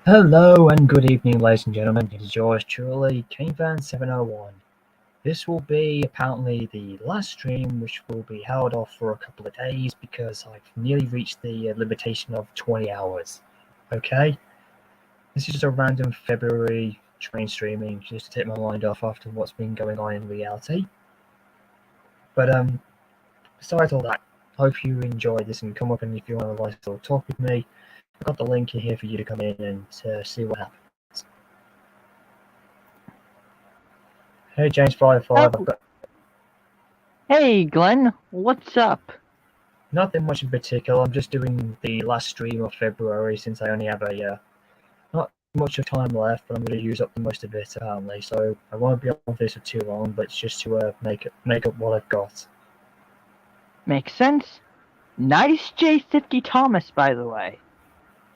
Hello and good evening, ladies and gentlemen. It is yours truly, KingFan701. This will be apparently the last stream, which will be held off for a couple of days because I've nearly reached the limitation of 20 hours. Okay? This is just a random February train streaming just to take my mind off after what's been going on in reality. But besides all that, hope you enjoyed this and come up, and if you want to like to talk with me, I've got the link in here for you to come in and see what happens. Hey, James 55. Oh. Hey, Glenn, what's up? Nothing much in particular. I'm just doing the last stream of February since I only have not much of time left, but I'm going to use up the most of it apparently. So I won't be on this for too long, but it's just to make up what I've got. Makes sense. Nice J50 Thomas, by the way.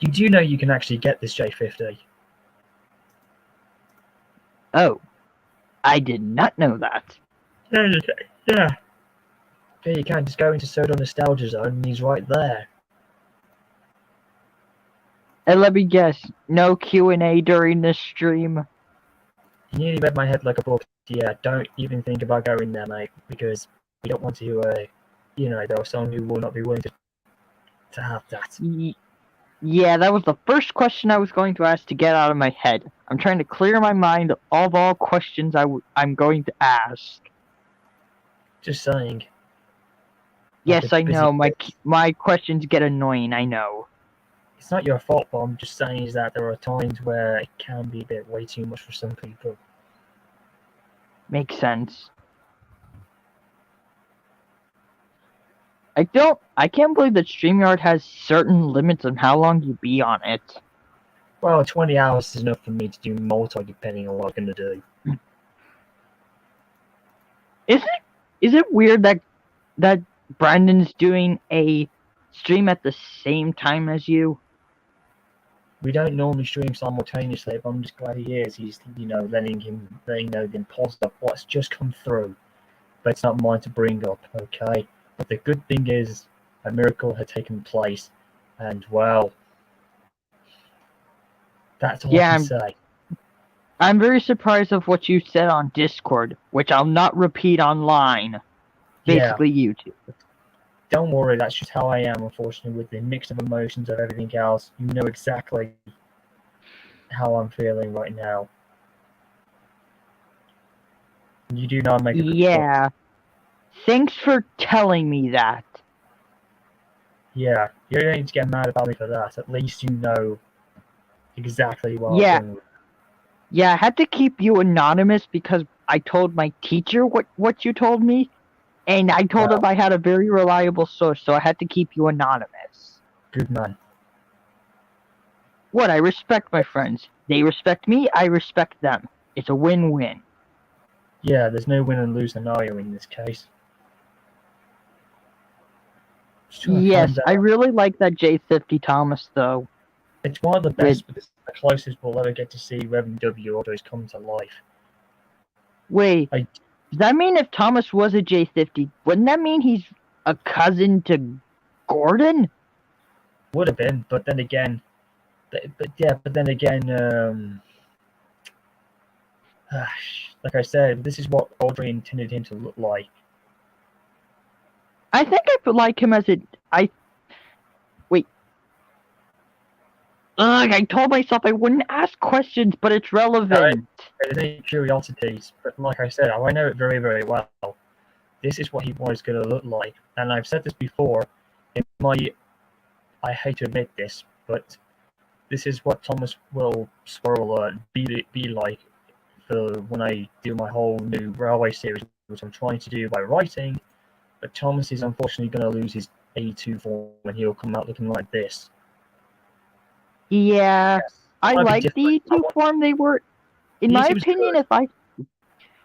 You do know you can actually get this J50? Oh, I did not know that. Yeah, you can. Yeah. Yeah, you can just go into Soda Nostalgia Zone and he's right there. And let me guess, no Q&A during this stream? You nearly read my head like a book. Yeah, don't even think about going there, mate, because we don't want to, there are some who will not be willing to have that. Yeah, that was the first question I was going to ask to get out of my head. I'm trying to clear my mind of all questions I'm going to ask. Just saying. Yes, I know. My questions get annoying, I know. It's not your fault, but I'm just saying is that there are times where it can be a bit way too much for some people. Makes sense. I can't believe that StreamYard has certain limits on how long you be on it. Well, 20 hours is enough for me to do multi depending on what I'm going to do. Is it weird that Brandon's doing a stream at the same time as you? We don't normally stream simultaneously, but I'm just glad he is. He's, letting the impulse of what's just come through. But it's not mine to bring up, okay? But the good thing is, a miracle had taken place, and well, that's all I can say. I'm very surprised of what you said on Discord, which I'll not repeat online. Basically, yeah. YouTube. Don't worry, that's just how I am, unfortunately, with the mix of emotions of everything else. You know exactly how I'm feeling right now. You do not make a good point. Thanks for telling me that. Yeah, you don't need to get mad about me for that. At least you know exactly what I'm doing. Yeah, I had to keep you anonymous because I told my teacher what you told me, and I told him I had a very reliable source, so I had to keep you anonymous. Good man. What? I respect my friends. They respect me, I respect them. It's a win-win. Yeah, there's no win and lose scenario in this case. Yes, I really like that J50 Thomas, though. It's one of the best, but it's the closest we'll ever get to see Reverend W autos come to life. Wait, does that mean if Thomas was a J50, wouldn't that mean he's a cousin to Gordon? Would have been, but then again, like I said, this is what Audrey intended him to look like. I think I would like him as Wait. Ugh, I told myself I wouldn't ask questions, but it's relevant. There's any curiosities, but like I said, I know it very, very well. This is what he was going to look like, and I've said this before. I hate to admit this, but this is what Thomas will be like for when I do my whole new railway series, which I'm trying to do by writing. But Thomas is unfortunately going to lose his A2 form, and he'll come out looking like this. Yeah, yes. I like the E2 form. They were, in my opinion,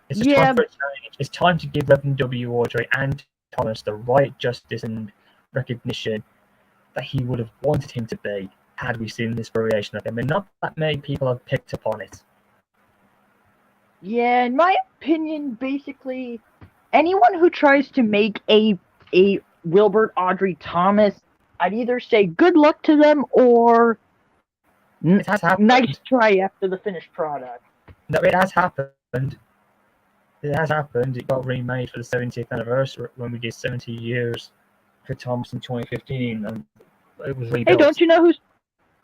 It's time to give Reverend W. Audrey and Thomas the right justice and recognition that he would have wanted him to be had we seen this variation of him, and not that many people have picked up on it. Yeah, in my opinion, basically, anyone who tries to make a Wilbert Audrey Thomas, I'd either say good luck to them or It has happened. Nice try after the finished product. No, it has happened. It has happened. It got remade for the 70th anniversary when we did 70 years for Thomas in 2015, and it was rebuilt. Hey, don't you know who's...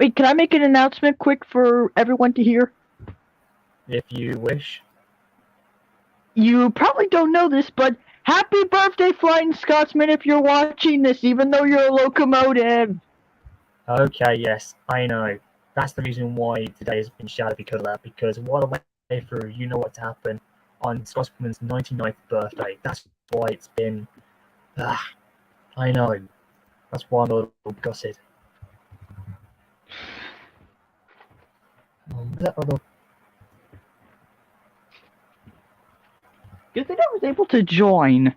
Wait, can I make an announcement quick for everyone to hear? If you wish. You probably don't know this, but happy birthday, Flying Scotsman, if you're watching this, even though you're a locomotive. Okay, yes, I know. That's the reason why today has been shouted because of that, because what a way through, you know what's happened on Scotsman's 99th birthday. That's why it's been... I know. That's why I'm a little gutted. That other... Good thing I was able to join.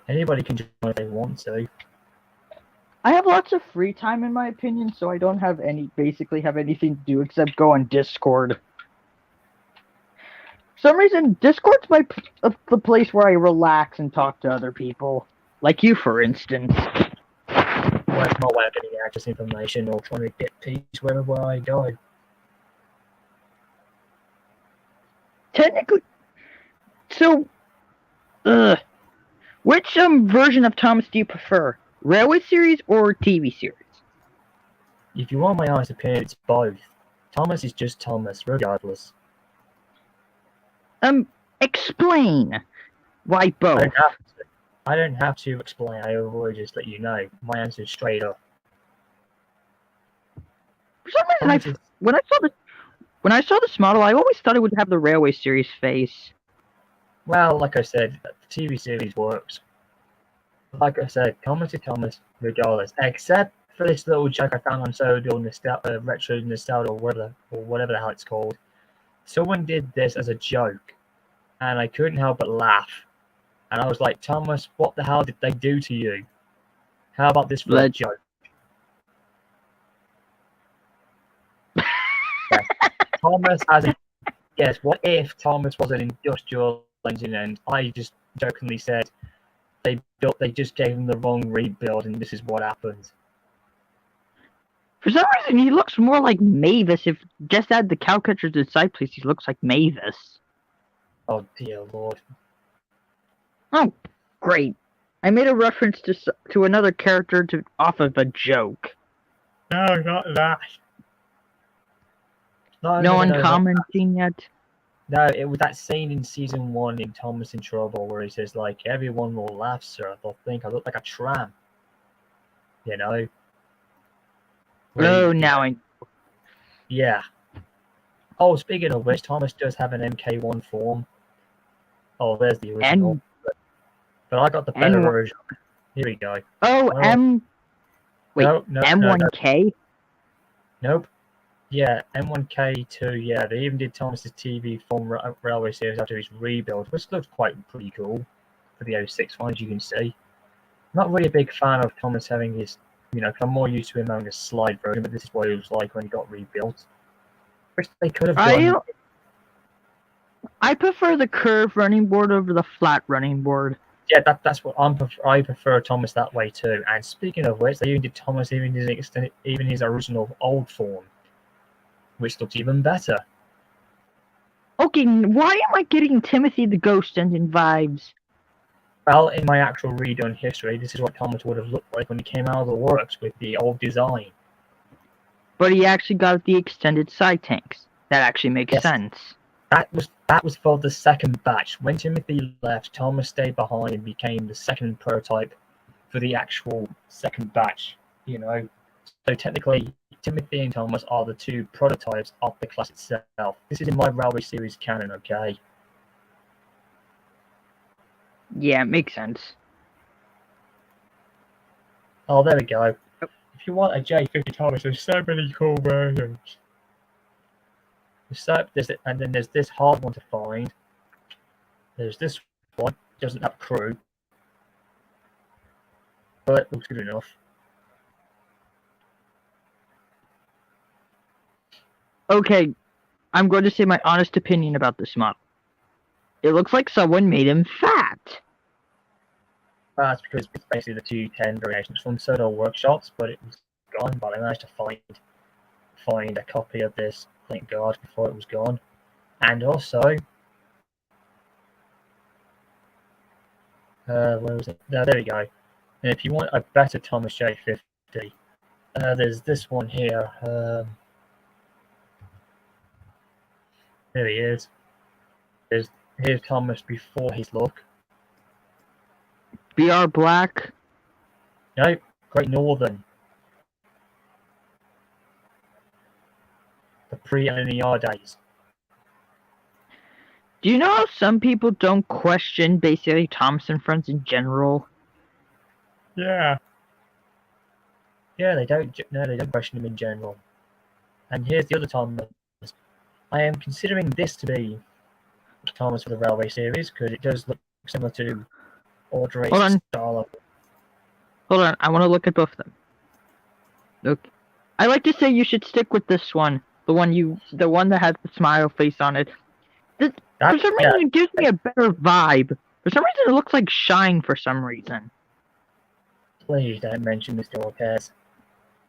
Anybody can join if they want to. I have lots of free time, in my opinion, so I don't have basically have anything to do except go on Discord. For some reason, Discord's the place where I relax and talk to other people. Like you, for instance. Well, it's my way of getting access information or trying to get peace wherever I go. Technically... So... which version of Thomas do you prefer? Railway series or TV series? If you want my honest opinion, it's both. Thomas is just Thomas, regardless. Explain. Why both? I don't have to explain. I will just let you know. My answer is straight up. For some reason, when I saw this model, I always thought it would have the Railway series face. Well, like I said, the TV series works. Like I said, Thomas is Thomas, regardless. Except for this little joke I found on Retro Nostalgia or whatever the hell it's called. Someone did this as a joke, and I couldn't help but laugh. And I was like, Thomas, what the hell did they do to you? How about this for a joke? Yeah. Thomas has a guess. What if Thomas was an industrial engine and I just jokingly said they just gave him the wrong rebuild and this is what happened? For some reason, he looks more like Mavis. If just add the cowcatcher to the side, please, he looks like Mavis. Oh dear lord. Oh, great. I made a reference to another character off of a joke. No, not that. No one commenting yet? No, it was that scene in season 1 in Thomas in Trouble where he says, like, everyone will laugh, sir. They'll think I look like a tramp. You know? Yeah. Oh, speaking of which, Thomas does have an MK1 form. Oh, there's the original. But I got the better version. Here we go. Oh, M1K? Nope. Yeah, M1K2, yeah, they even did Thomas's TV form Railway series after his rebuild, which looks pretty cool for the 06 one, as you can see. Not really a big fan of Thomas having his, because I'm more used to him having a slide version, but this is what it was like when he got rebuilt. Which they could have done. I prefer the curved running board over the flat running board. Yeah, that's what I prefer Thomas that way too. And speaking of which, they even did Thomas even his original old form, which looks even better. Okay, why am I getting Timothy the Ghost Engine vibes? Well, in my actual redone history, this is what Thomas would have looked like when he came out of the works with the old design. But he actually got the extended side tanks. That actually makes sense. That was for the second batch. When Timothy left, Thomas stayed behind and became the second prototype for the actual second batch, So technically, Timothy and Thomas are the two prototypes of the class itself. This is in my Railway series canon, okay? Yeah, it makes sense. Oh, there we go. If you want a J50 Thomas, there's so many cool versions. And then there's this hard one to find. There's this one, doesn't have crew, but it looks good enough. Okay, I'm going to say my honest opinion about this model. It looks like someone made him fat. That's because it's basically the 210 variations from Soto Workshops, but it was gone, but I managed to find a copy of this, thank God, before it was gone. And also, where was it? No, there we go. And if you want a better Thomas J50, there's this one here. There he is. Here's Thomas before his look. BR Black. No, Great Northern. The pre-NER days. Do you know how some people don't question basically Thomas and Friends in general? Yeah. Yeah, they don't. No, they don't question him in general. And here's the other Thomas. I am considering this to be Thomas for the Railway series because it does look similar to Audrey's style. Hold on, I want to look at both of them. Okay. I like to say you should stick with this one, the one that has the smile face on it. For some reason, it gives me a better vibe. For some reason, it looks like Shine for some reason. Please don't mention Mr. Ortez.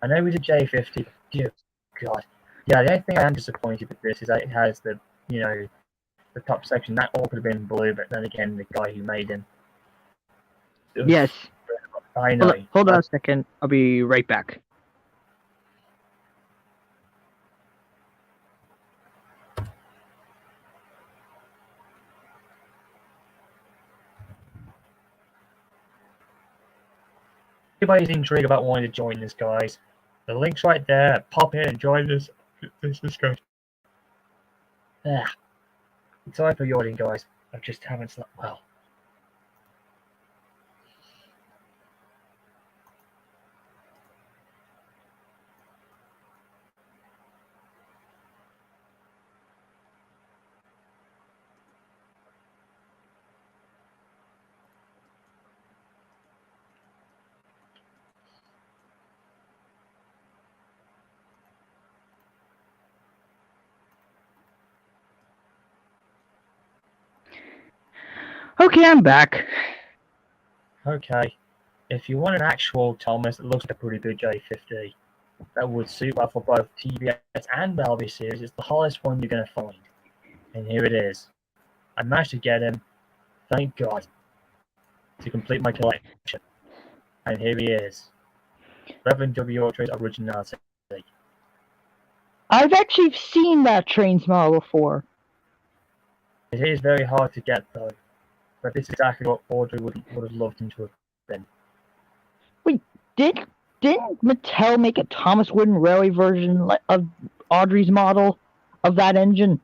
I know we did J50, but dear God. Yeah, the only thing I am disappointed with this is that it has the top section. That all could have been blue, but then again, the guy who made him. Yes. I know. Hold on a second. I'll be right back. Anybody's intrigued about wanting to join this, guys, the link's right there. Pop in and join this discussion. Sorry for yawning, guys. I just haven't slept well. Okay, I'm back. Okay. If you want an actual Thomas that looks like a pretty good J50, that would suit well for both TBS and Belvy series, it's the hardest one you're going to find. And here it is. I managed to get him, thank God, to complete my collection. And here he is. Reverend W. Ortre's originality. I've actually seen that Trainz model before. It is very hard to get, though. But this is exactly what Audrey would have loved him to have been. Wait, didn't Mattel make a Thomas Wooden Railway version of Audrey's model of that engine?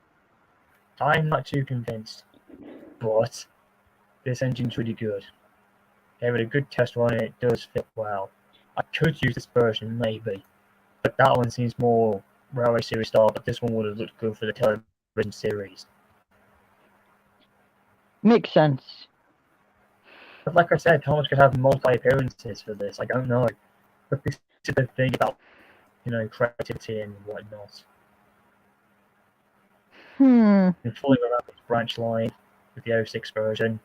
I'm not too convinced, but this engine's really good. They had a good test run and it does fit well. I could use this version, maybe, but that one seems more Railway Series style, but this one would have looked good for the television series. Makes sense. But like I said, Thomas could have multi-appearances for this, I don't know. But this is the thing about, creativity and whatnot. And fully around this branch line with the 06 version.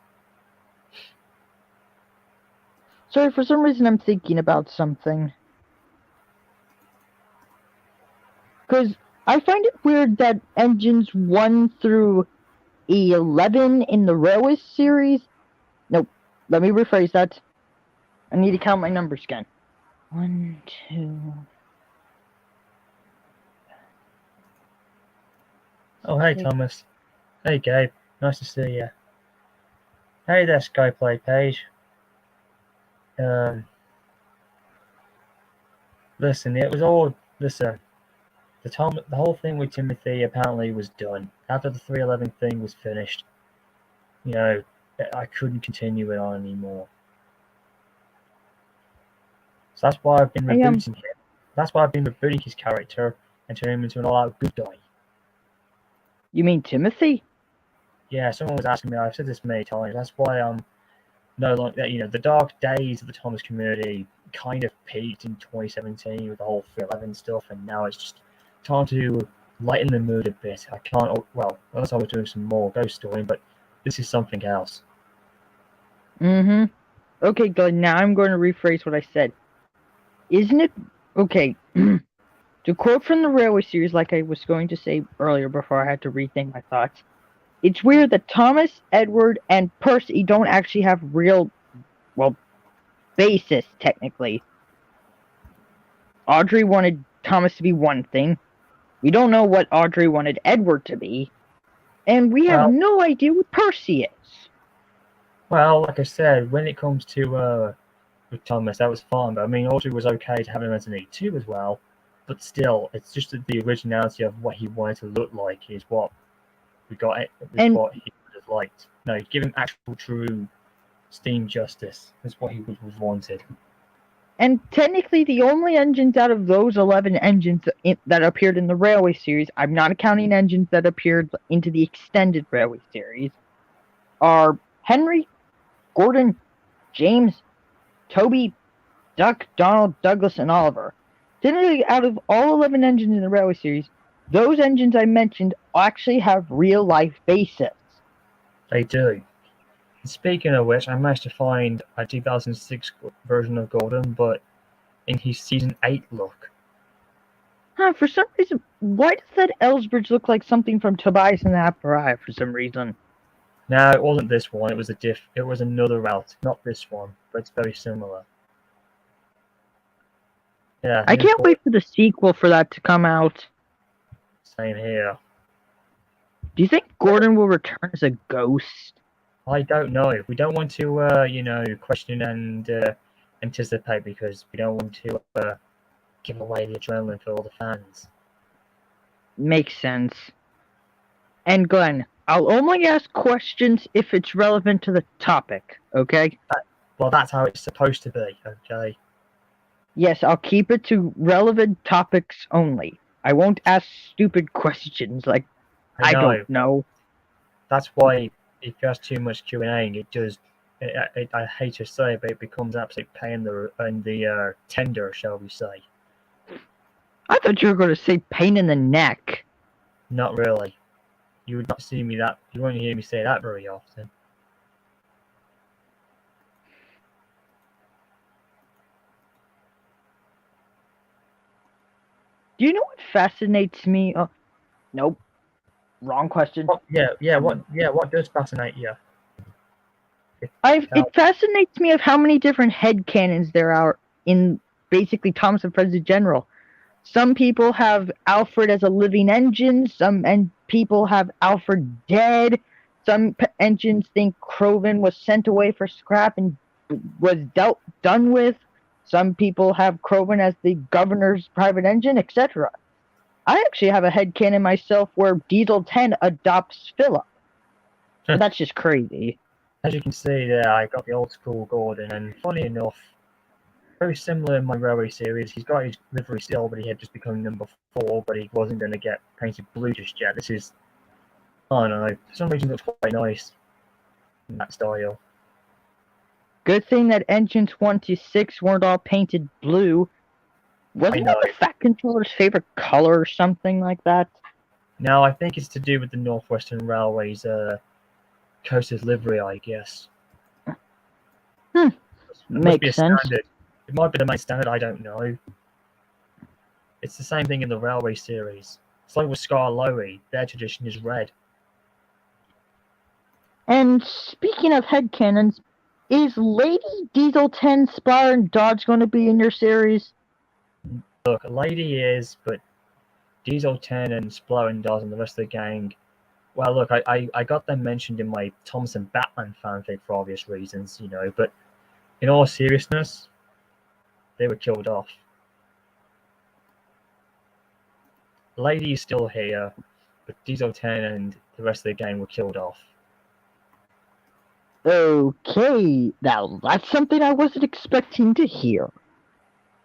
Sorry, for some reason I'm thinking about something. Because I find it weird that engines 1 through 11 in the Railway series... Nope, let me rephrase that. I need to count my numbers again. 1, 2... Oh, hey, Thomas. Hey, Gabe. Nice to see you. Hey there, Skyplay page. Listen, it was all... Listen, the whole thing with Timothy apparently was done. After the 311 thing was finished, I couldn't continue it on anymore. So that's why I've been rebooting him. That's why I've been rebooting his character and turning him into an all-out good guy. You mean Timothy? Yeah, someone was asking me. I've said this many times. That's why I'm no longer. The dark days of the Thomas community kind of peaked in 2017 with the whole 311 stuff, and now it's just time to lighten the mood a bit. I can't. Well, unless I was doing some more ghost storying, but this is something else. Okay, good. Now I'm going to rephrase what I said. Isn't it okay? To quote from the Railway series, like I was going to say earlier before I had to rethink my thoughts, it's weird that Thomas, Edward, and Percy don't actually have real, well, basis, technically. Audrey wanted Thomas to be one thing. We don't know what Audrey wanted Edward to be. And we have no idea what Percy is. Well, like I said, when it comes to with Thomas, that was fine. But I mean, Audrey was okay to have him as an E2 as well. But still, it's just that the originality of what he wanted to look like is what we got. What he would have liked. No, give him actual, true steam justice. That's what he was wanted. And technically, the only engines out of those 11 engines that appeared in the Railway series, I'm not counting engines that appeared into the extended Railway series, are Henry, Gordon, James, Toby, Duck, Donald, Douglas, and Oliver. Technically, out of all 11 engines in the Railway series, those engines I mentioned actually have real-life basis. They do. Speaking of which, I managed to find a 2006 version of Gordon, but in his season 8 look. For some reason, why does that Ellsbridge look like something from Tobias and the Apparai for some reason? No, it wasn't this one. It was another route, not this one, but it's very similar. Yeah. I can't wait for the sequel for that to come out. Same here. Do you think Gordon will return as a ghost? I don't know. We don't want to, question and anticipate because we don't want to give away the adrenaline for all the fans. Makes sense. And Glenn, I'll only ask questions if it's relevant to the topic, okay? Well, that's how it's supposed to be, okay? Yes, I'll keep it to relevant topics only. I won't ask stupid questions like, I don't know. That's why if you ask too much Q&A, it does. I hate to say, but it becomes absolute pain in the tender, shall we say? I thought you were going to say pain in the neck. Not really. You would not see me that. You won't hear me say that very often. Do you know what fascinates me? Oh, nope. Wrong question. What does fascinate you? It fascinates me of how many different headcanons there are in basically Thomas and Friends in general. Some people have Alfred as a living engine. Some people have Alfred dead. Some engines think Croven was sent away for scrap and was done with. Some people have Croven as the governor's private engine, etc. I actually have a headcanon myself where Diesel 10 adopts Philip. But that's just crazy. As you can see there, I got the old school Gordon, and funny enough, very similar in my Railway series. He's got his livery still, but he had just become number 4, but he wasn't going to get painted blue just yet. This is, I don't know, for some reason it looks quite nice in that style. Good thing that engines 1 to 6 weren't all painted blue. Wasn't that the Fat Controller's favorite color or something like that? No, I think it's to do with the Northwestern Railway's coaster's livery, I guess. Makes sense. Standard. It might be the main standard, I don't know. It's the same thing in the Railway series. It's like with Scar Lowy, their tradition is red. And speaking of headcanons, is Lady Diesel 10 Spire and Dodge going to be in your series? Look, Lady is, but Diesel 10 and Splo and Dodge and the rest of the gang, well, look, I got them mentioned in my Thompson Batman fanfic for obvious reasons, but in all seriousness, they were killed off. Lady is still here, but Diesel 10 and the rest of the gang were killed off. Okay, now that's something I wasn't expecting to hear.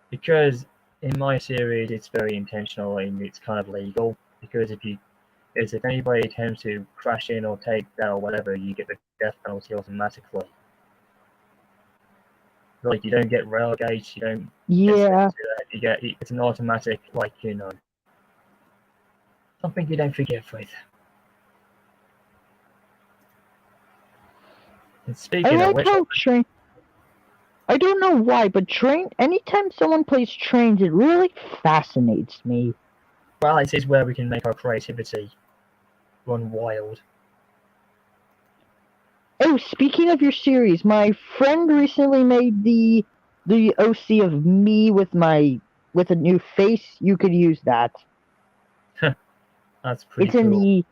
Because in my series, it's very intentional and it's kind of legal. Because if anybody attempts to crash in or take that or whatever, you get the death penalty automatically. Like, you don't get railgates, you don't. Yeah. It's an automatic, something you don't forgive with. And speaking of which, I don't know why, but anytime someone plays Trainz, it really fascinates me. Well, it is where we can make our creativity run wild. Oh, speaking of your series, my friend recently made the OC of me with a new face. You could use that. That's pretty cool.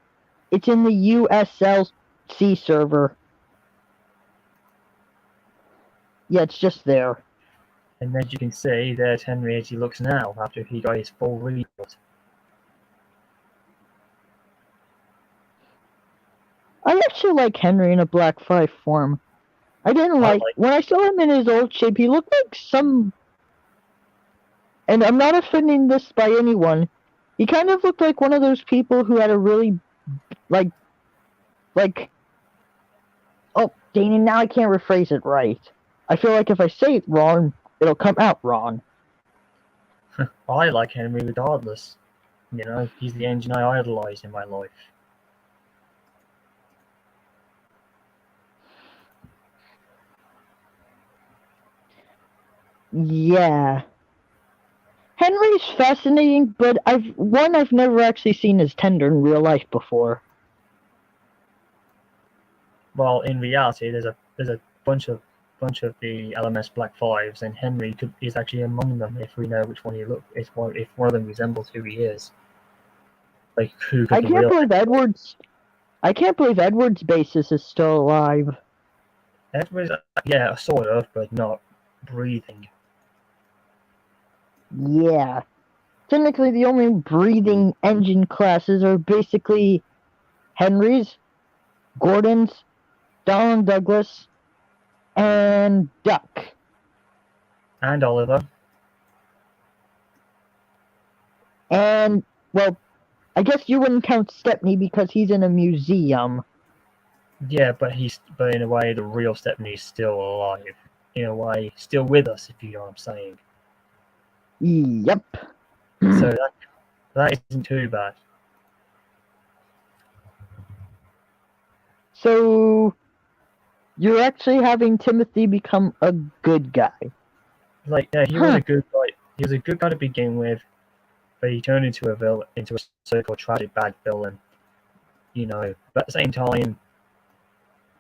It's in the USLC server. Yeah, it's just there. And as you can see, there's Henry as he looks now after he got his full rebuild. I actually like Henry in a Black 5 form. I didn't like when I saw him in his old shape, he looked like some, and I'm not offending this by anyone, he kind of looked like one of those people who had a really, like, oh, dang it, now I can't rephrase it right. I feel like if I say it wrong, it'll come out wrong. I like Henry regardless. You know, he's the engine I idolize in my life. Yeah. Henry's fascinating, but I've never actually seen his tender in real life before. Well, in reality, there's a bunch of the LMS Black Fives, and Henry is actually among them if we know which one if one of them resembles who he is. Like who could the real? I can't believe Edward's basis is still alive. Edward's, yeah, sort of, but not breathing. Yeah. Technically, the only breathing engine classes are basically Henry's, Gordon's, Donald Douglas, and Duck. And Oliver. And, well, I guess you wouldn't count Stepney because he's in a museum. Yeah, but in a way, the real Stepney's still alive. In a way, still with us, if you know what I'm saying. Yep. So that isn't too bad. So, you're actually having Timothy become a good guy. Like, yeah, he was a good guy. He was a good guy to begin with, but he turned into a so-called tragic bad villain. You know, but at the same time,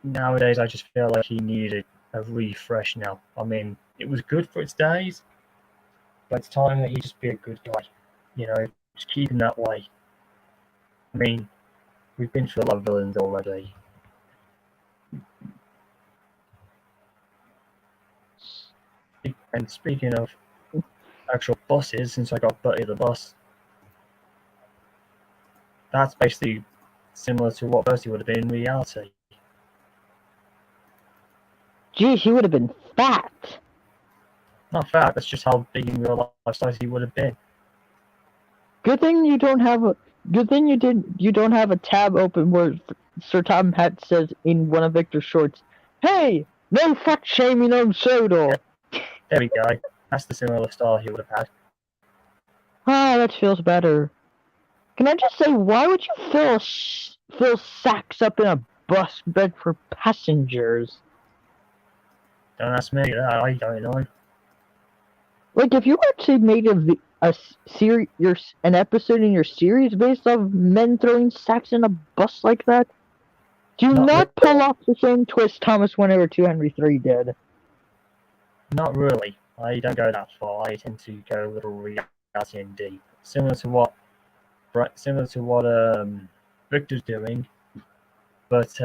nowadays I just feel like he needed a refresh now. I mean, it was good for its days, but it's time that he just be a good guy. You know, just keep him that way. I mean, we've been through a lot of villains already. And speaking of actual buses, since I got Buddy the bus, that's basically similar to what Bertie would have been in reality. Geez, he would have been fat. Not fat, that's just how big in real life size he would have been. Good thing you don't have a tab open where Sir Tom Hat says in one of Victor's shorts, "Hey, no fat shaming on Sodor." There we go. That's the similar style he would have had. Ah, that feels better. Can I just say, why would you fill sacks up in a bus bed for passengers? Don't ask me that. I don't know. Like, if you actually made an episode in your series based off men throwing sacks in a bus like that, do not pull off the same twist Thomas 1 over 2 Henry 3 did. Not really. I don't go that far. I tend to go a little reality and deep, similar to what Victor's doing. But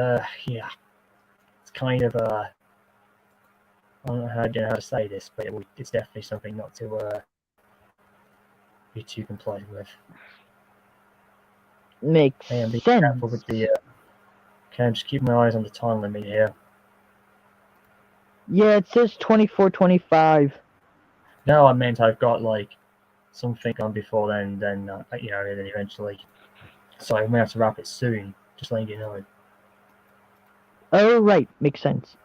yeah, it's kind of I don't know how to say this, but it's definitely something not to be too compliant with. Makes and be sense. Careful with the. Okay, I'm just keeping my eyes on the time limit here. Yeah, it says 24:25. No, I meant I've got like something on before then you know, and then eventually. So I may have to wrap it soon. Just letting you know. Oh right, makes sense.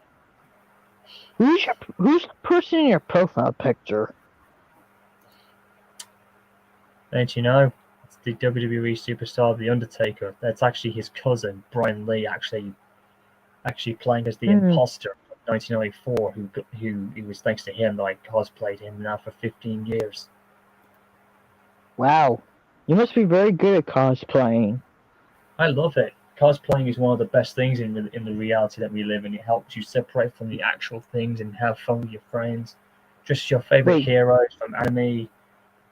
Who's the person in your profile picture? Don't you know? It's the WWE superstar, The Undertaker. That's actually his cousin, Brian Lee, actually playing as the imposter 1994 who it was thanks to him that I cosplayed him now for 15 years. Wow. You must be very good at cosplaying. I love it. Cosplaying is one of the best things in the reality that we live in. It helps you separate from the actual things and have fun with your friends. Just your favorite heroes from anime,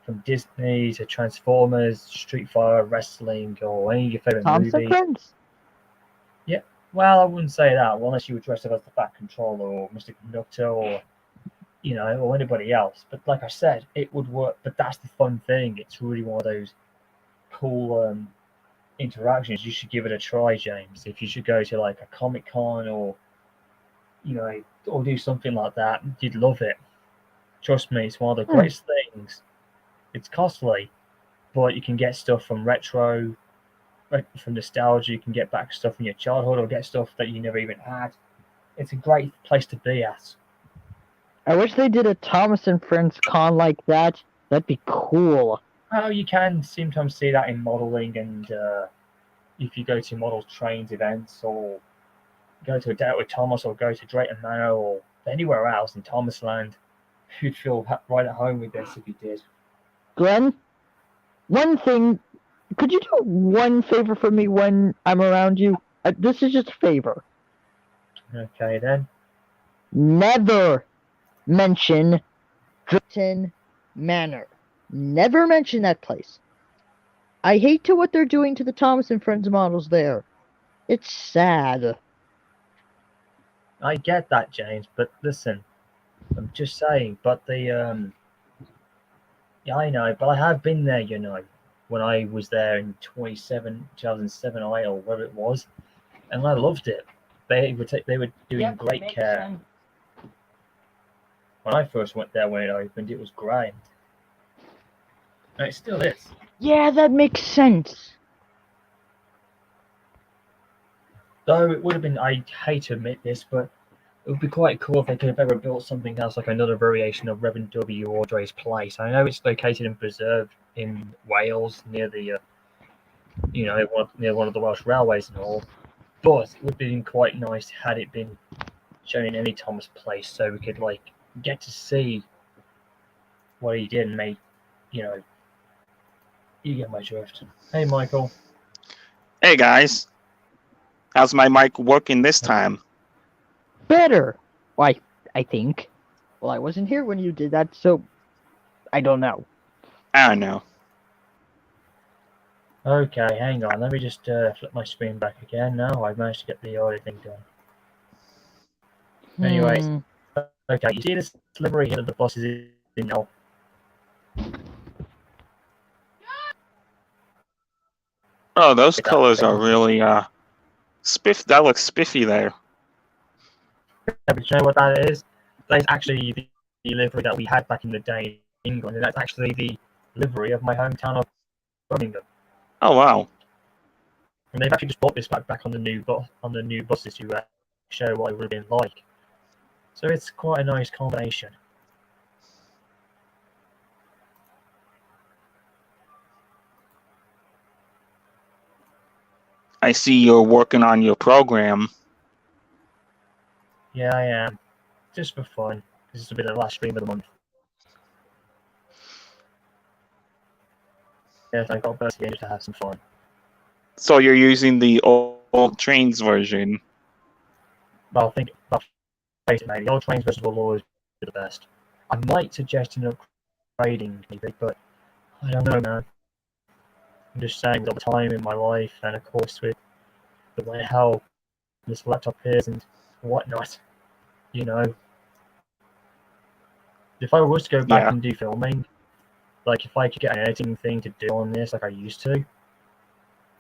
from Disney to Transformers, Street Fighter, wrestling, or any of your favorite movies. Friends? Yeah. Well, I wouldn't say that. Well, unless you were dressed up as the Bat Controller or Mr. Conductor or or anybody else. But like I said, it would work. But that's the fun thing. It's really one of those cool interactions. You should give it a try, James. If you should go to like a Comic-Con or or do something like that, you'd love it. Trust me, it's one of the greatest things. It's costly, but you can get stuff from retro, from nostalgia. You can get back stuff from your childhood or get stuff that you never even had. It's a great place to be at. I wish they did a Thomas and Friends con like that. That'd be cool. Oh, you can sometimes see that in modeling, and if you go to model Trainz events or go to a date with Thomas or go to Drayton Manor or anywhere else in Thomas Land, you'd feel right at home with this if you did. Glenn, one thing, could you do one favor for me when I'm around you? This is just a favor. Okay, then. Never mention Drayton Manor. Never mention that place. I hate to what they're doing to the Thomas and Friends models there. It's sad. I get that, James, but listen, I'm just saying, but yeah, I know, but I have been there, when I was there in 2007 or whatever it was, and I loved it. They were doing great care. Sense. When I first went there when it opened, it was great. And it still is. Yeah, that makes sense. Though it would have been, I hate to admit this, but it would be quite cool if they could have ever built something else, like another variation of Reverend W. Audrey's place. I know it's located and preserved in Wales, near the, near one of the Welsh railways and all. But it would have been quite nice had it been shown in any Thomas place, so we could get to see what he did and make, you get my drift. Hey, Michael. Hey, guys. How's my mic working this time? Better. Why, I think. Well, I wasn't here when you did that, so I don't know. I don't know. Okay, hang on. Let me just flip my screen back again. Now I've managed to get the audio thing done. Anyways, okay, you see this livery here that the bus is in now? Oh, those colors are really spiff. That looks spiffy there. Yeah, but you know what that is? That is actually the livery that we had back in the day in England, and that's actually the livery of my hometown of Birmingham. Oh wow! And they've actually just brought this back on the new buses to show what it would have been like. So it's quite a nice combination. I see you're working on your program. Yeah, I am. Just for fun. This will be the last stream of the month. Yes, I got both games to have some fun. So you're using the old Trainz version. Well, basically, the old Trainz version will always be the best. I might suggest an upgrading, maybe, but I don't know, man. I'm just saying, with all the time in my life, and of course with the way how this laptop is and whatnot, if I was to go back and do filming, like if I could get an editing thing to do on this like I used to,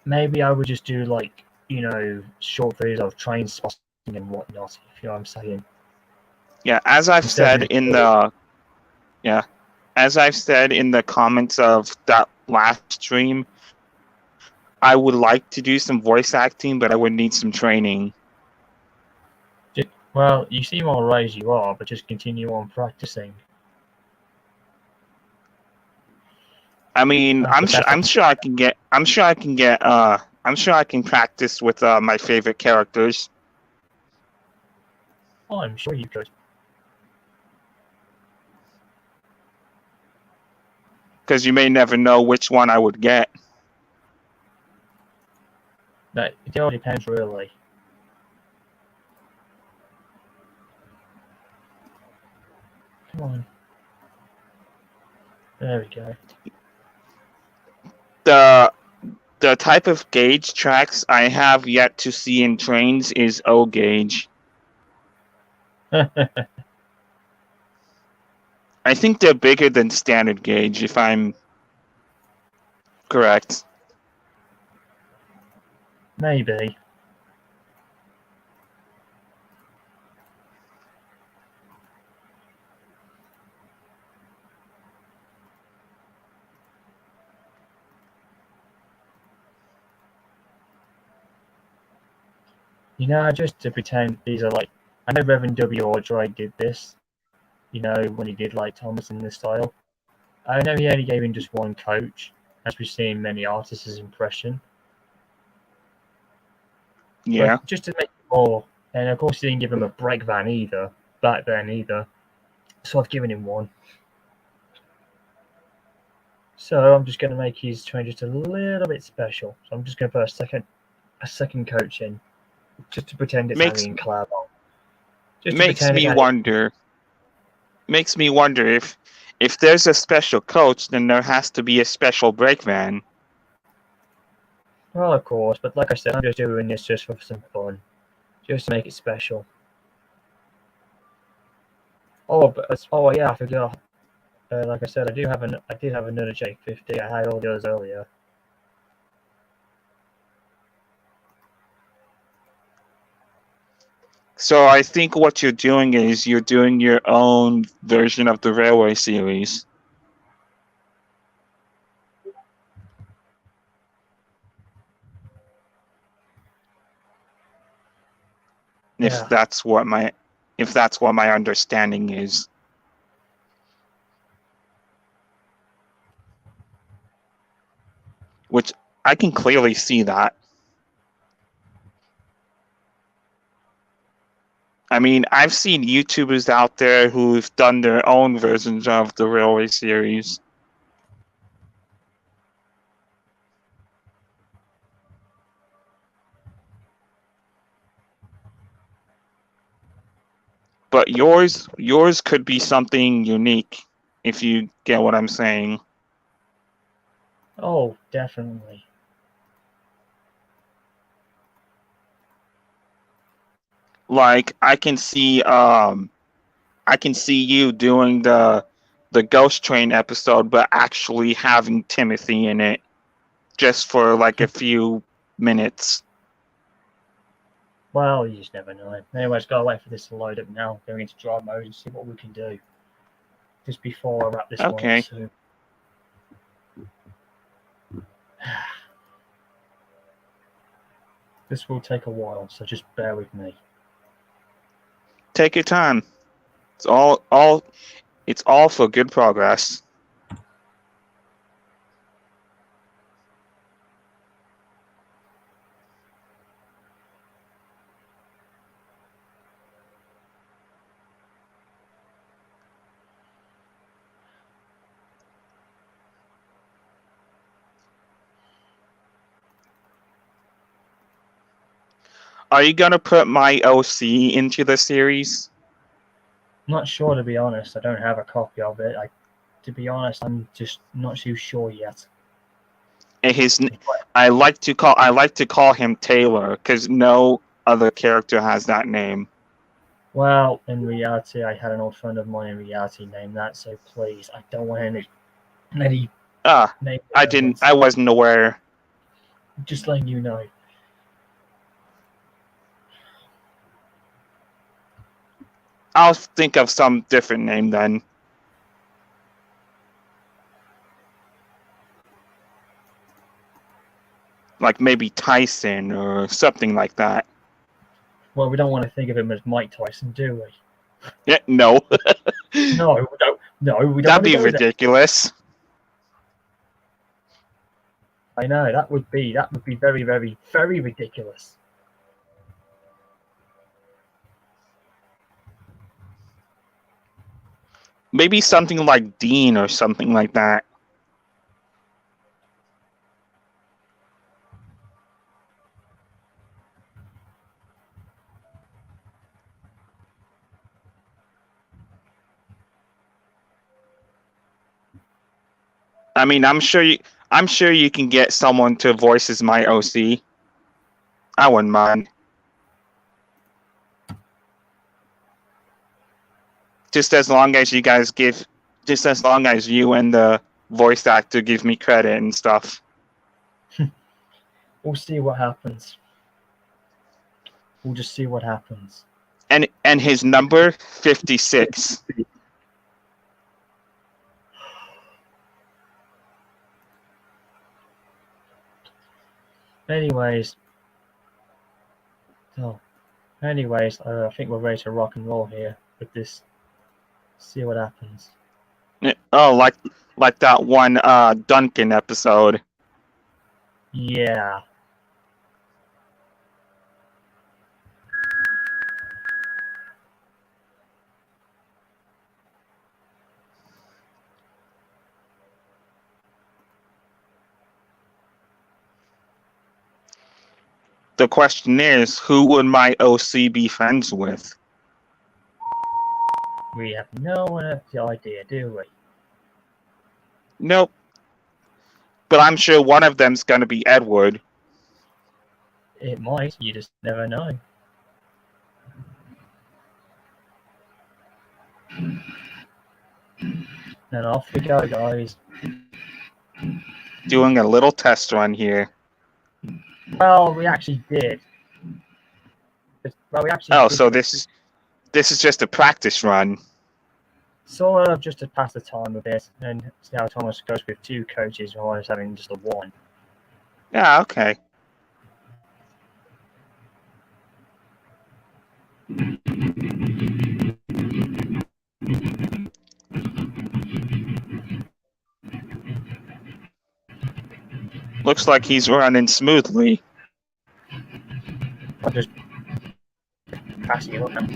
maybe I would just do short videos of train spotting and whatnot, if you know what I'm saying. Yeah, as I've said in the comments of that last stream, I would like to do some voice acting, but I would need some training. Well, you seem all right as you are, but just continue on practicing. I mean, I'm sure I can practice with my favorite characters. Oh, I'm sure you could. Because you may never know which one I would get. No, it all depends, really. Come on. There we go. The type of gauge tracks I have yet to see in Trainz is O gauge. I think they're bigger than standard gauge, if I'm correct. Maybe. You know, just to pretend these are like, I know Reverend W. Ordroy did this, you know, when he did like Thomas in this style. I know he only gave him just one coach, as we've seen many artists' impression. Yeah. But just to make it more, and of course he didn't give him a brake van either, back then either. So I've given him one. So I'm just going to make his train just a little bit special. So I'm just going to put a second coach in, just to pretend it's Annie and Claire. Makes me wonder if there's a special coach, then there has to be a special brake van. Well, of course, but like I said, I'm just doing this just for some fun, just to make it special. Oh, yeah, I forgot. Like I said, I did have another J50. I had all the others earlier. So I think what you're doing is you're doing your own version of the Railway series. Yeah. If that's what my understanding is. Which I can clearly see that. I mean, I've seen YouTubers out there who've done their own versions of the Railway series. But yours could be something unique, if you get what I'm saying. Oh, definitely. Like I can see you doing the Ghost Train episode, but actually having Timothy in it, just for like a few minutes. Well, you just never know. Anyways, gotta wait for this to load up now. Going into drive mode and see what we can do. Just before I wrap this one up soon. This will take a while, so just bear with me. Take your time. It's all for good progress. Are you gonna put my OC into the series? I'm not sure, to be honest. I don't have a copy of it. To be honest, I'm just not too sure yet. I like to call him Taylor because no other character has that name. Well, in reality, I had an old friend of mine in reality named that. So please, I don't want any. I wasn't aware. Just letting you know. I'll think of some different name then. Like maybe Tyson or something like that. Well, we don't want to think of him as Mike Tyson, do we? Yeah, no. No, we don't. That'd be ridiculous. I know, that would be very, very, very ridiculous. Maybe something like Dean or something like that. I mean, I'm sure you can get someone to voice as my OC. I wouldn't mind. Just as long as you and the voice actor give me credit and stuff. We'll see what happens. We'll just see what happens. And his number 56. Anyways, I think we're ready to rock and roll here with this. See what happens. Oh, like that one Duncan episode. Yeah. The question is, who would my OC be friends with? We have no idea, do we? Nope. But I'm sure one of them's gonna be Edward. It might. You just never know. And off we go, guys. Doing a little test run here. Well, we actually did. Well, we actually. Oh, did so this is just a practice run. Sort of just to pass the time with this, and see how Thomas goes with two coaches while he's having just the one. Yeah, okay. Looks like he's running smoothly. I'm just passing it up now.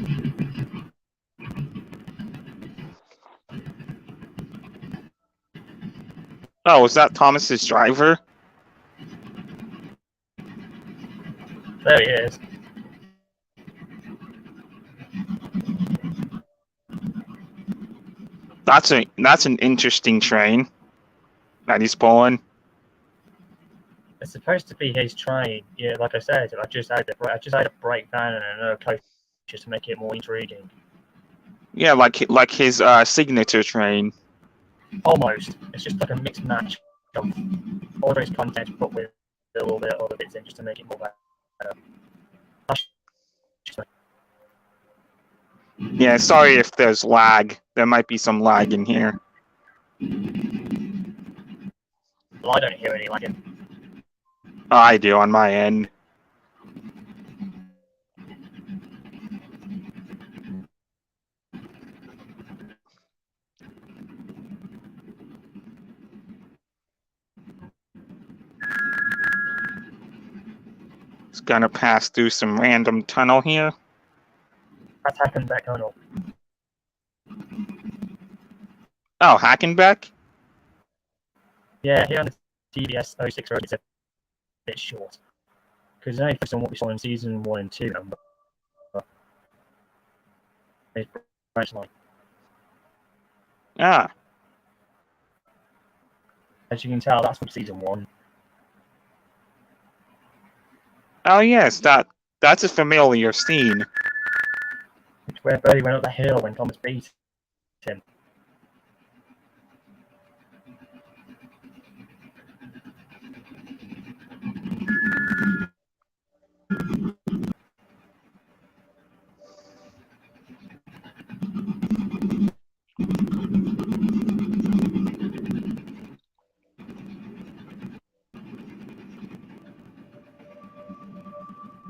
Oh, is that Thomas's driver? There he is. That's an interesting train that he's pulling. It's supposed to be his train. Yeah, like I said, I just had a breakdown and another coach just to make it more intriguing. Yeah, like his signature train. Almost. It's just like a mixed match of all those content, but with a little bit of other bits in just to make it more better. Yeah, sorry if there's lag. There might be some lag in here. Well, I don't hear any like it. Oh, I do on my end. It's gonna pass through some random tunnel here. That's Hackenbeck Tunnel. Oh, Hackenbeck? Yeah, here on the TBS 06 road it's a bit short. Because it's only based on what we saw in season 1 and 2. It's branch line. Ah. As you can tell, that's from season 1. Oh yes, that's a familiar scene. It's where Birdie went up the hill when Thomas beat him.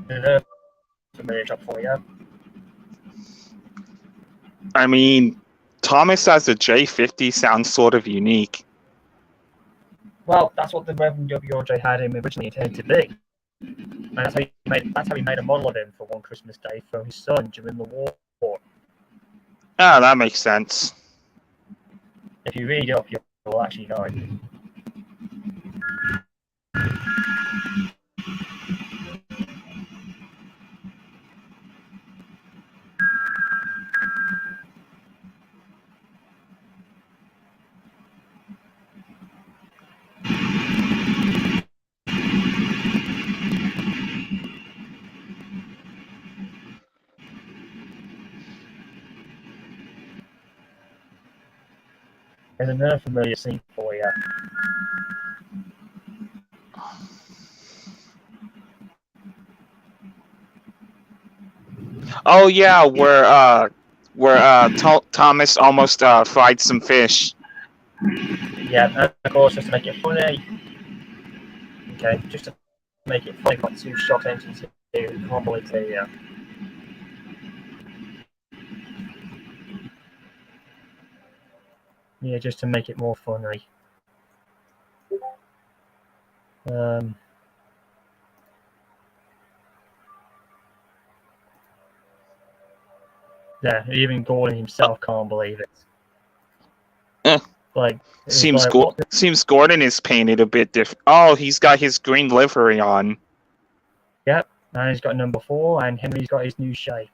Another familiar job for you. I mean, Thomas as a J50 sounds sort of unique. Well, that's what the Reverend WRJ had him originally intended to be. And that's how he made a model of him for one Christmas Day for his son during the war. Ah, that makes sense. If you read up, you'll actually know it. There's another familiar scene for you. Oh yeah, where Thomas almost fried some fish. Yeah, and of course, just to make it funny. Okay, just to make it funny, got two shock engines here. Can't believe they. Yeah, just to make it more funny. Yeah, even Gordon himself can't believe it. Eh. Like, Seems like, seems Gordon is painted a bit different. Oh, he's got his green livery on. Yep, and he's got number 4, and Henry's got his new shape.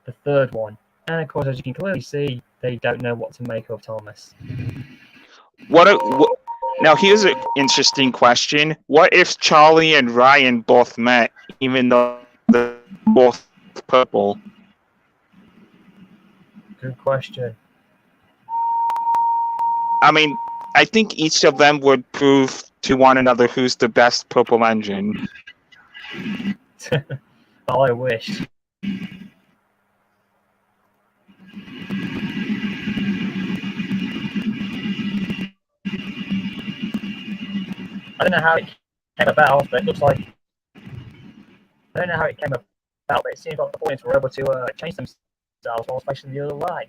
The third one. And of course, as you can clearly see, they don't know what to make of Thomas. Now here's an interesting question. What if Charlie and Ryan both met, even though they're both purple? Good question. I mean, I think each of them would prove to one another who's the best purple engine. Oh, I wish. I don't know how it came about, but it looks like... I don't know how it came about, but it seems like the Hornets were able to change themselves while facing the other way.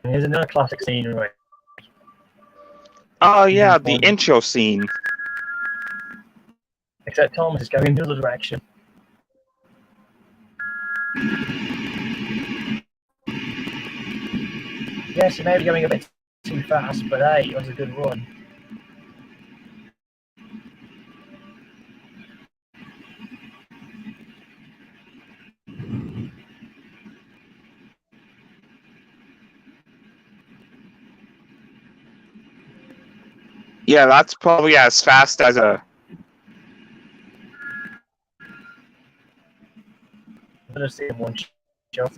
And here's another classic scene, right? Oh yeah, the intro scene. Except Thomas is going in the other direction. Yes, he may be going a bit too fast, but hey, it was a good run. Yeah, that's probably as fast as a... I'm gonna see him one shot.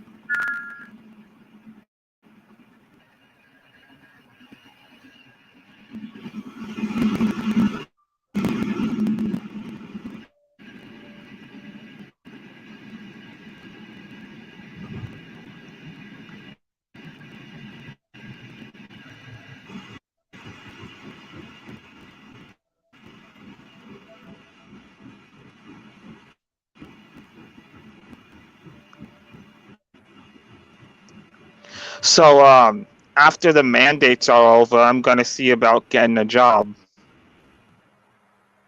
So, after the mandates are over, I'm gonna see about getting a job.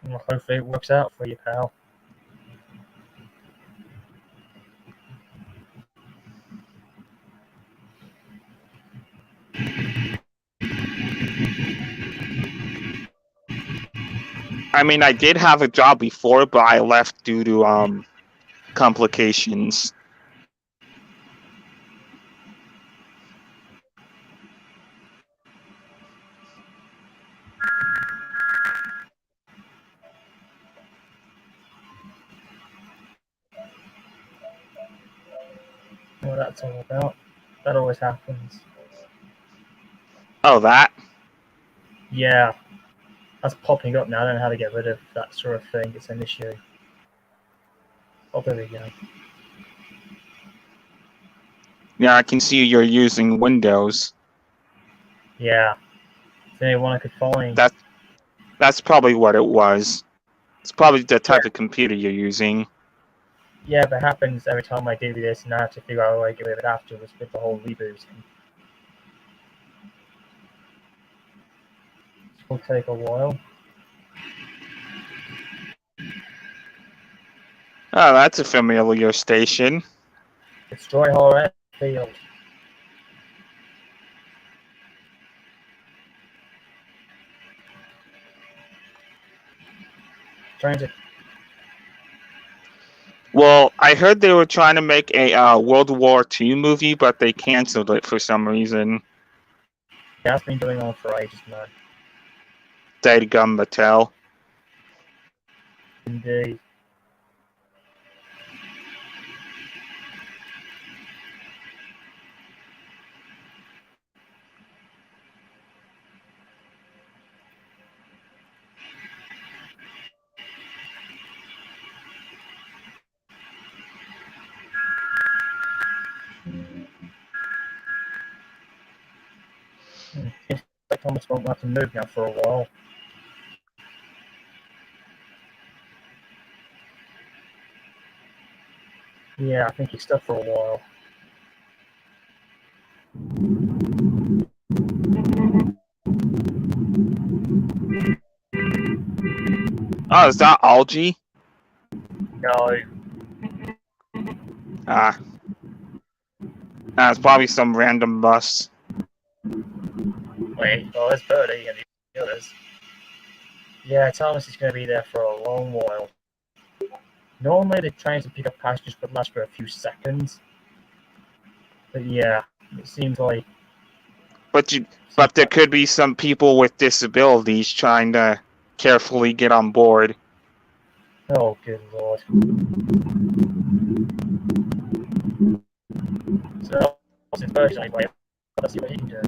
Well, hopefully it works out for you, pal. I mean, I did have a job before, but I left due to complications. What that's all about. That always happens. Oh, that? Yeah. That's popping up now. I don't know how to get rid of that sort of thing. It's an issue. Oh, there we go. Yeah, I can see you're using Windows. Yeah, it's the only one I could find. That's probably what it was. It's probably the type Yeah. of computer you're using. Yeah, but it happens every time I do this, and I have to figure out how I get rid of it afterwards with the whole rebooting. It will take a while. Oh, that's a familiar station. It's Joy Horror Field. Transit. Well, I heard they were trying to make a World War II movie, but they canceled it for some reason. Yeah, it's been going on for ages, man. Dadgum Mattel. Indeed. Seems like Thomas won't have to move now for a while. Yeah, I think he's stuck for a while. Oh, is that Algae? No. It's probably some random bus. Wait, oh, there's Birdie and the others. Yeah, Thomas is going to be there for a long while. Normally, the trains that pick up passengers would last for a few seconds. But yeah, it seems like. But there could be some people with disabilities trying to carefully get on board. Oh, good lord. So, since Birdie's anyway, let's see what he can do.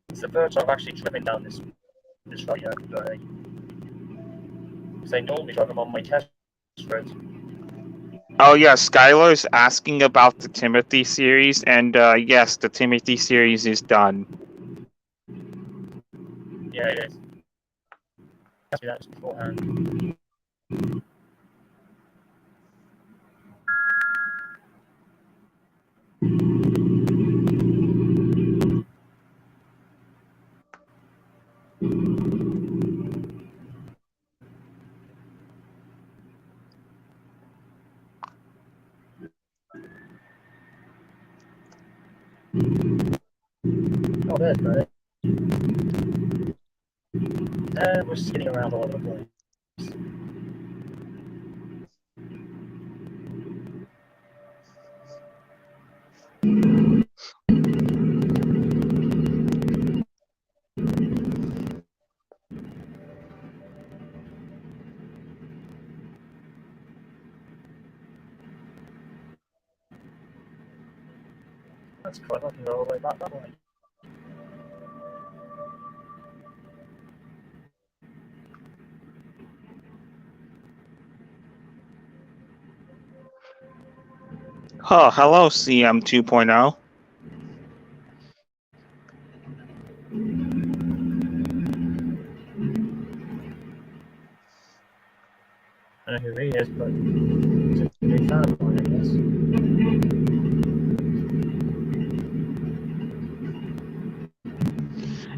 It's the first time I've actually driven down this road yet, Birdie. Because I normally drive them on my test roads. Oh yeah, Skylar's asking about the Timothy series, and yes, the Timothy series is done. Yeah, it is. Asked me that just beforehand. Oh, there's Birdie. And we're skidding around all over the place. That's quite lucky all the way back that way. Oh, hello, CM 2.0. I don't know who he is, but he's a big fan of mine, I guess.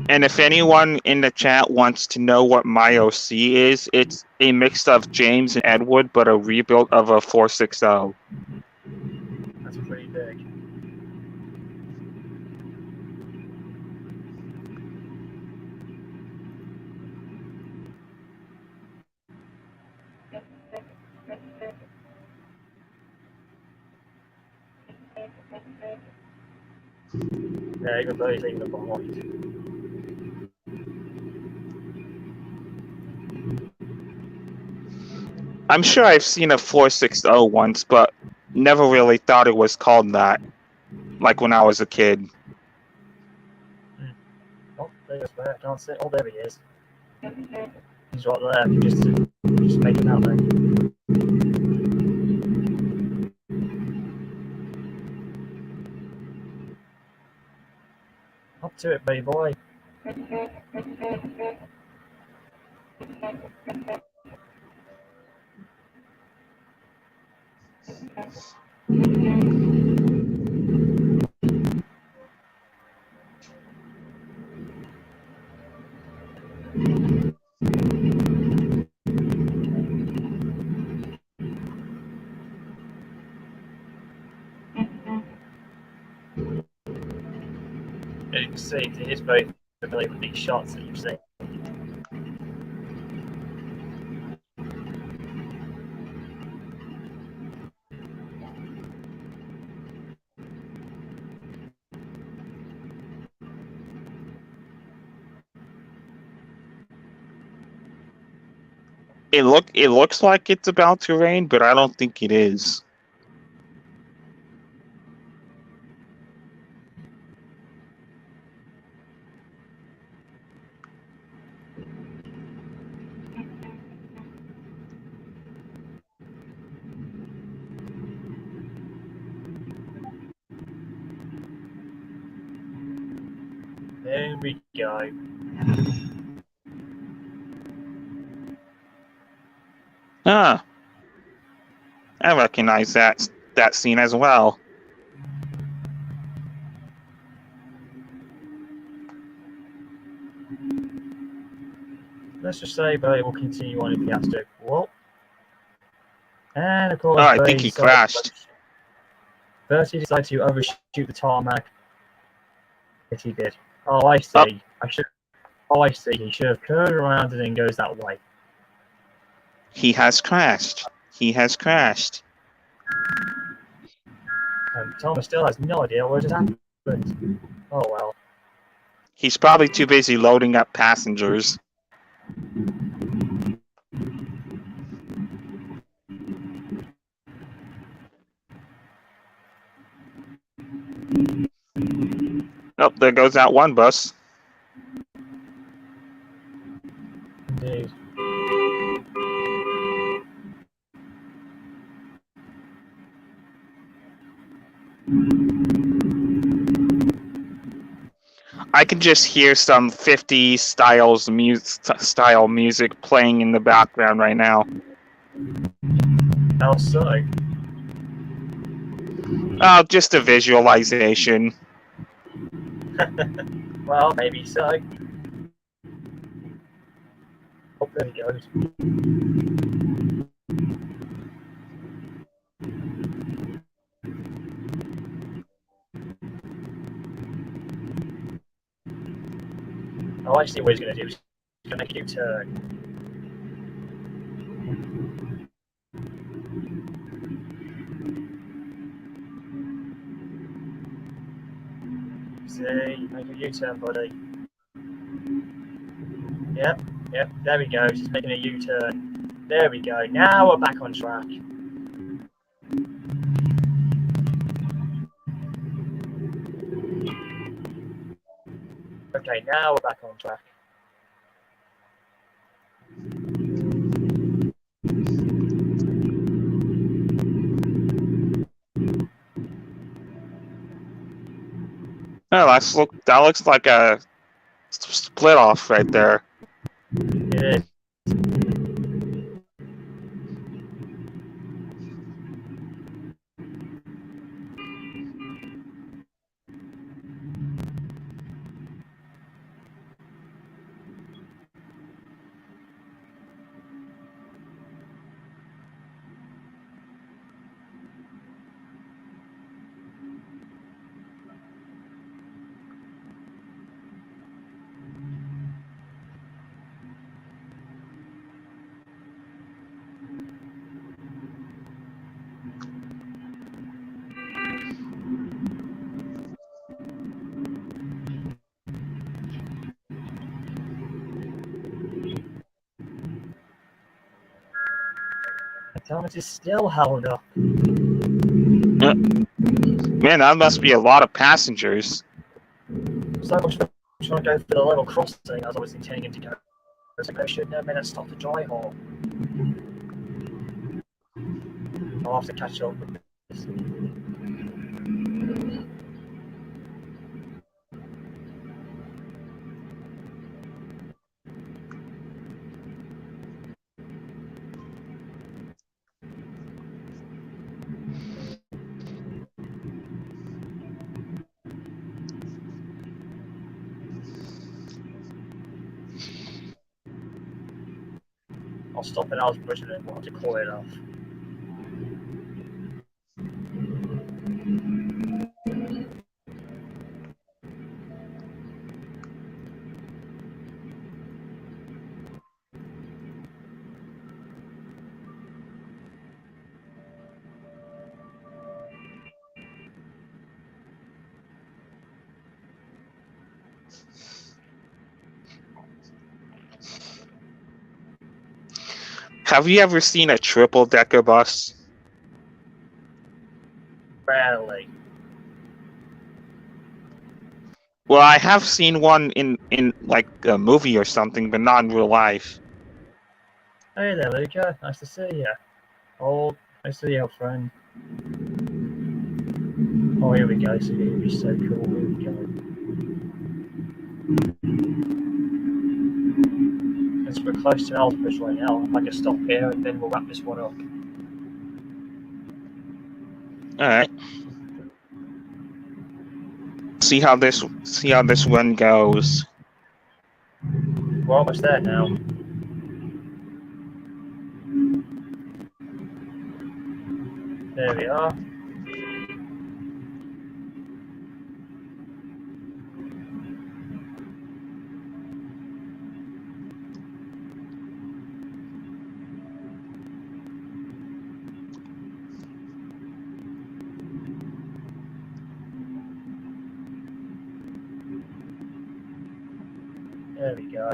And if anyone in the chat wants to know what my OC is, it's a mix of James and Edward, but a rebuild of a 460. That's pretty big. Yeah, even though he's leaving them behind. I'm sure I've seen a 460 once, but never really thought it was called that. Like when I was a kid. Oh, there goes Bear. I can't see. Oh, there he is. He's right there. Just making out there. Up to it, baby boy. You can see he is very familiar with these shots that you've seen. It looks like it's about to rain, but I don't think it is. There we go. Ah, I recognize that scene as well. Let's just say Billy will continue on if he has to. Whoa. And of course, Oh, I think he crashed. Bertie decided to overshoot the tarmac. Yes, he did. Oh, I see. Oh. I see. He should have curved around and then goes that way. He has crashed. He has crashed. And Thomas still has no idea what just happened. Oh well. He's probably too busy loading up passengers. Oh, there goes that one bus. Indeed. I can just hear some 50s style music playing in the background right now. How so? Oh, just a visualization. Well, maybe so. Oh, there he goes. Oh, I see what he's going to do. He's going to make a U-turn. See, make a U-turn, buddy. Yep, there we go. He's making a U-turn. There we go. Now we're back on track. Okay, now we're back on track. Oh, that looks like a split off right there. It is. Thomas is still held up. Man, that must be a lot of passengers. So much for trying to go for the level crossing as I was intending to go. I should have made a stop to dry hole. I'll have to catch up with this. I'll stop at Al's Bridge and then we'll have to call it off. Have you ever seen a triple-decker bus? Rarely. Well, I have seen one in like a movie or something, but not in real life. Hey there, Luca. Nice to see you. Oh, nice to see you, old friend. Oh, here we go. So here we so cool. Here we go. As we're close to Alphabet right now, I can stop here and then we'll wrap this one up. Alright. See how this one goes. We're almost there now. There we are. There we go.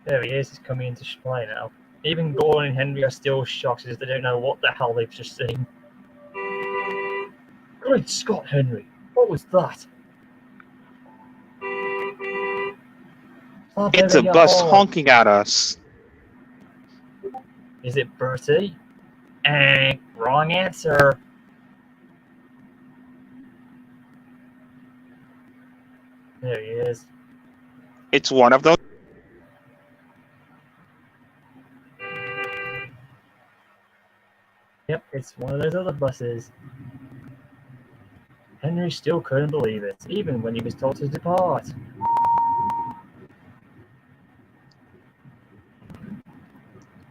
There he is, he's coming into display now. Even Gordon and Henry are still shocked as they don't know what the hell they've just seen. Great Scott, Henry! What was that? Stop It's a having bus horn. honking at us. Is it Bertie? Wrong answer. There he is. It's one of those. Yep, it's one of those other buses. Henry still couldn't believe it, even when he was told to depart.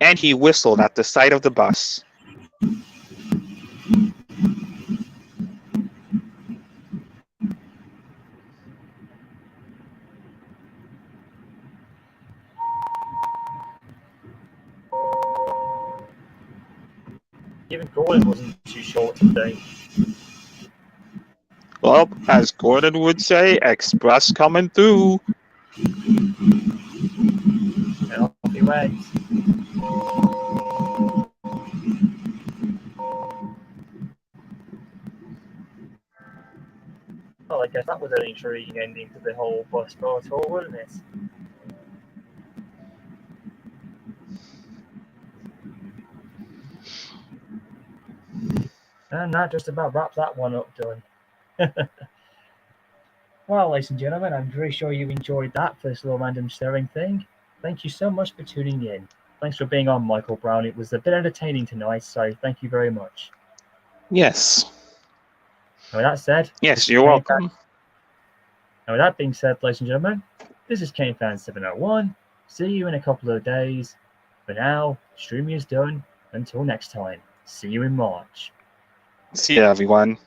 And he whistled at the sight of the bus. Even Gordon wasn't too sure what to think. Well, as Gordon would say, express coming through. And off he went. Well, I guess that was an intriguing ending to the whole bus tour, wasn't it? And that just about wraps that one up done. Well, ladies and gentlemen, I'm very sure you enjoyed that first little random staring thing. Thank you so much for tuning in. Thanks for being on, Michael Brown. It was a bit entertaining tonight, so thank you very much. Yes. And with that said, Yes, you're welcome. And with that being said, ladies and gentlemen, this is KaneFan701. See you in a couple of days. For now, streaming is done. Until next time, see you in March. See you, everyone.